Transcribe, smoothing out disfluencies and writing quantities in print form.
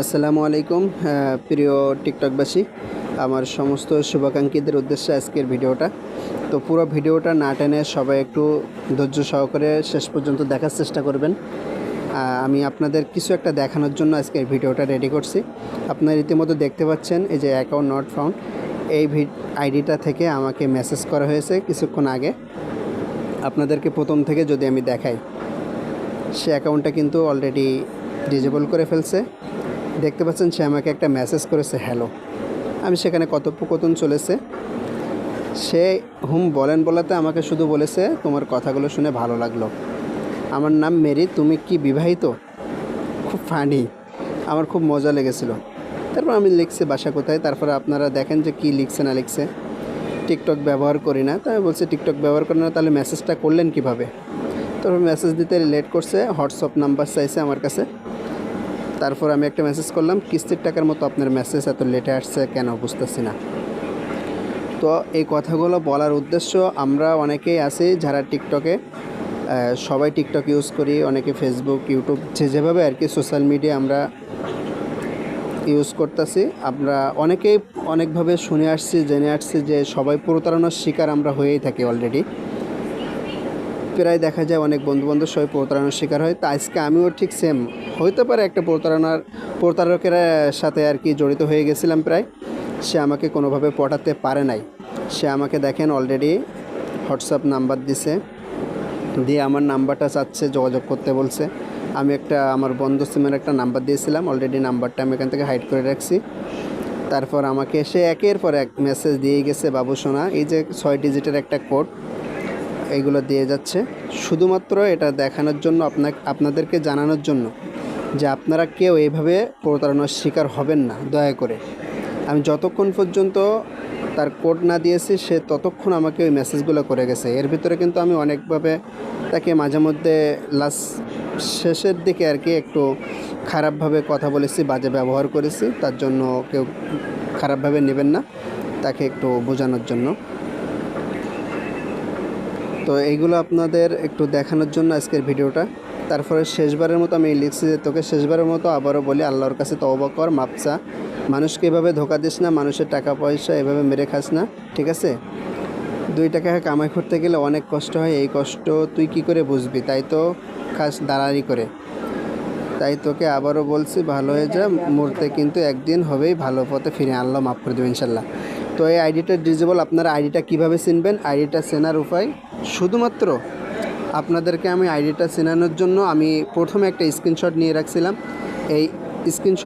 আসসালামু আলাইকুম প্রিয় টিকটকবাসী, আমার সমস্ত শুভাকাঙ্ক্ষীদের উদ্দেশ্যে আজকের ভিডিওটা। তো পুরো ভিডিওটা না টেনে সবাই একটু ধৈর্য সহকারে শেষ পর্যন্ত দেখার চেষ্টা করবেন। আমি আপনাদের কিছু একটা দেখানোর জন্য আজকের ভিডিওটা রেডি করছি। আপনারা রীতিমতো দেখতে পাচ্ছেন এই যে অ্যাকাউন্ট নট ফাউন্ড, এই আইডিটা থেকে আমাকে মেসেজ করা হয়েছে কিছুক্ষণ আগে। আপনাদেরকে প্রথম থেকে যদি আমি দেখাই, সে অ্যাকাউন্টটা কিন্তু অলরেডি ডিজেবল করে ফেলছে। দেখতে পাচ্ছেন সে আমাকে একটা মেসেজ করেছে হ্যালো। আমি সেখানে কথোপকথন চলেছে। সে বলেন বলাতে আমাকে শুধু বলেছে তোমার কথাগুলো শুনে ভালো লাগলো, আমার নাম মেরি, তুমি কি বিবাহিত? খুব ফানি, আমার খুব মজা লেগেছিল। তারপর আমি লিখছি বাসা কোথায়। তারপরে আপনারা দেখেন যে কি লিখছে না লিখছে। টিকটক ব্যবহার করি না, তাই বলছে টিকটক ব্যবহার করি না, তাহলে মেসেজটা করলেন কিভাবে? তারপর মেসেজ দিতে লেট করছে, হোয়াটসঅ্যাপ নাম্বার চাইছে আমার কাছে। তারপর আমি একটা মেসেজ করলাম, কিস্তির টাকার মতো আপনার মেসেজ এত লেটে আসছে কেন, বুঝতেছি না। তো এই কথাগুলো বলার উদ্দেশ্য, আমরা অনেকেই আছি যারা টিকটকে, সবাই টিকটক ইউজ করি, অনেকে ফেসবুক, ইউটিউব, যেভাবে আর কি সোশ্যাল মিডিয়া আমরা ইউজ করতেছি। আমরা অনেকেই অনেকভাবে শুনে আসছি, জেনে আসছি যে সবাই প্রতারণার শিকার আমরা হয়েই থাকি অলরেডি। প্রায় দেখা যায় অনেক বন্ধুবান্ধব সবাই প্রতারণার শিকার হয়। তা আজকে আমিও ঠিক সেম হইতে পারে একটা প্রতারকের সাথে আর কি জড়িত হয়ে গেছিলাম প্রায়। সে আমাকে কোনোভাবে পটাতে পারে নাই। সে আমাকে দেখেন অলরেডি হোয়াটসঅ্যাপ নাম্বার দিছে, দিয়ে আমার নাম্বারটা চাচ্ছে, যোগাযোগ করতে বলছে। আমি একটা আমার বন্ধু সিমের একটা নাম্বার দিয়েছিলাম, অলরেডি নাম্বারটা আমি এখান থেকে হাইড করে রাখছি। তারপর আমাকে সে একের পর এক মেসেজ দিয়ে গেছে, বাবু সোনা, এই যে 6 ডিজিটের একটা কোড, এইগুলো দিয়ে যাচ্ছে শুধুমাত্র এটা দেখানোর জন্য, আপনাদেরকে জানানোর জন্য যে আপনারা কেউ এইভাবে প্রতারণার শিকার হবেন না দয়া করে। আমি যতক্ষণ পর্যন্ত তার কোড না দিয়েছি সে ততক্ষণ আমাকে ওই মেসেজগুলো করে গেছে। এর ভিতরে কিন্তু আমি অনেকভাবে তাকে মাঝে মধ্যে শেষের দিকে আর কি একটু খারাপভাবে কথা বলেছি, বাজে ব্যবহার করেছি। তার জন্য কেউ খারাপভাবে নেবেন না, তাকে একটু বোঝানোর জন্য। তো এইগুলো আপনাদের একটু দেখানোর জন্য আজকের ভিডিওটা। তারপরে শেষবারের মতো আমি লিখছি যে তোকে শেষবারের মতো আবারও বলি, আল্লাহর কাছে তওবা কর, মাপ চা। মানুষকে এভাবে ধোকা দিস না, মানুষের টাকা পয়সা এভাবে মেরে খাস না, ঠিক আছে? 2 টাকা কামাই করতে গেলে অনেক কষ্ট হয়, এই কষ্ট তুই কি করে বুঝবি? তাই তো খাস দালালি করে। তাই তোকে আবারও বলছি, ভালো হয়ে যা, মরতে কিন্তু একদিন হবেই, ভালো পথে ফিরে, আল্লাহ মাফ করে দেবে ইনশাল্লাহ। তো এই আইডিটা ডিজেবল। আপনারা আইডিটা কীভাবে চিনবেন? আইডিটা চেনার উপায় শুধুমাত্র আপনাদেরকে আমি আইডিটা চেনানোর জন্য আমি প্রথমে একটা স্ক্রিনশট নিয়ে রাখছিলাম। এই স্ক্রিনশট